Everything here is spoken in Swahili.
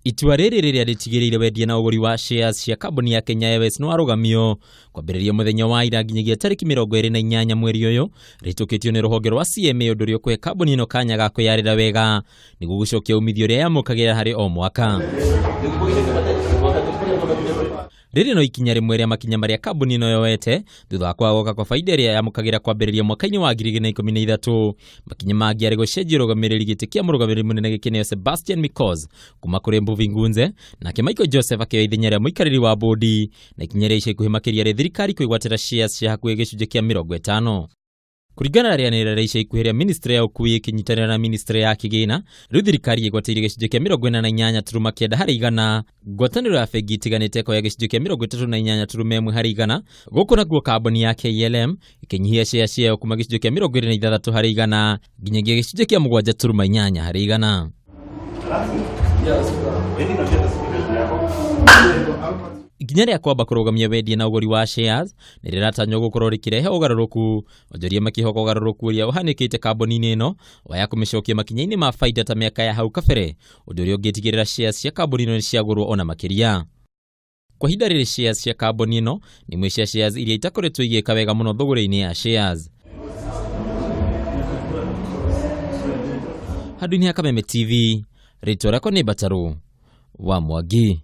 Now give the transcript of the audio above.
Itua rĩrĩ rĩrĩa rĩtigĩrĩire wendia na ũgũri wa shares cia kambuni ya Kenya Airways no arũgamio kwambĩrĩria mũthenya wa ira nginyagia tarĩki 28 mweri ũyũ, rĩtũkĩtio nĩ rũhonge rwa CMA ũndũ ũrĩa ũkũhe kambuni ĩno kanya ga kwĩyarĩra wega nĩguo gũcokia umithio ũrĩa yamũkagĩra harĩ o mwaka. Rĩrĩ no ikinya rĩmwe rĩa makinya marĩa kambuni ĩno yoete thutha wa kwaga kwa faida ĩrĩa yamũkagĩra kwambĩrĩria mwaka-inĩ wa 2013. Makinya mangĩ arĩ gũcenjia ũrũgamĩrĩri gĩtĩ kĩa mũrũgamĩrĩri mũnene gĩkĩneo Sebastian Mikosz kuma kũrĩ Mbuvi Ngunze, nake Michael Joseph akĩoya ithenya rĩa mũikarĩri wa bodi, na ikinya rĩa ica ikuhĩ makĩria rĩa thirikari kwĩgwatĩra shares cia hakuhĩ gĩcunjĩ kĩa 50. Kũringana na rĩanĩrĩra rĩa ica ikuhĩ rĩa ministry ya ũkuui ĩkĩnyitanĩra na ministry ya kĩgĩna, rĩu thirikari ĩgwatĩire gĩcunjĩ kĩa 48.9 harĩ igana, ngwatanĩro ya bengi itiganĩte ĩkoya gĩcunjĩ kĩa 38.1 harĩ igana, gũkũ naguo kambuni ya KLM ĩkĩnyihia shares ciayo kuma gĩcunjĩ kĩa 26 harĩ igana nginyagia gĩcunjĩ kĩa 7.8 harĩ igana. Ikinya rĩa kwamba kũrũgamia wendia na ũgũri wa shares nĩ rĩratanywo gũkorwo rĩkĩrehe ũgarũrũku, onjoria makĩhoka ũgarũrũku ũrĩa ũhanĩkĩte kambuni-inĩ ĩno wa ya kũmĩcokia makinya-inĩ ma faida ta mĩaka ya hau kabere, ũndũ ũrĩa ũngĩtigĩrĩra shares cia kambuni ĩno nĩ ciagũrwo ona makĩria. Kwa ihinda rĩrĩ shares cia kambuni ĩno nĩ imwe cia shares iria itakoretwo igĩka wega mũno thũgũrĩ-inĩ ya shares. Handũ-inĩ ya Kameme TV, rĩtwa rĩakwa nĩ Bataru wa Mwangi.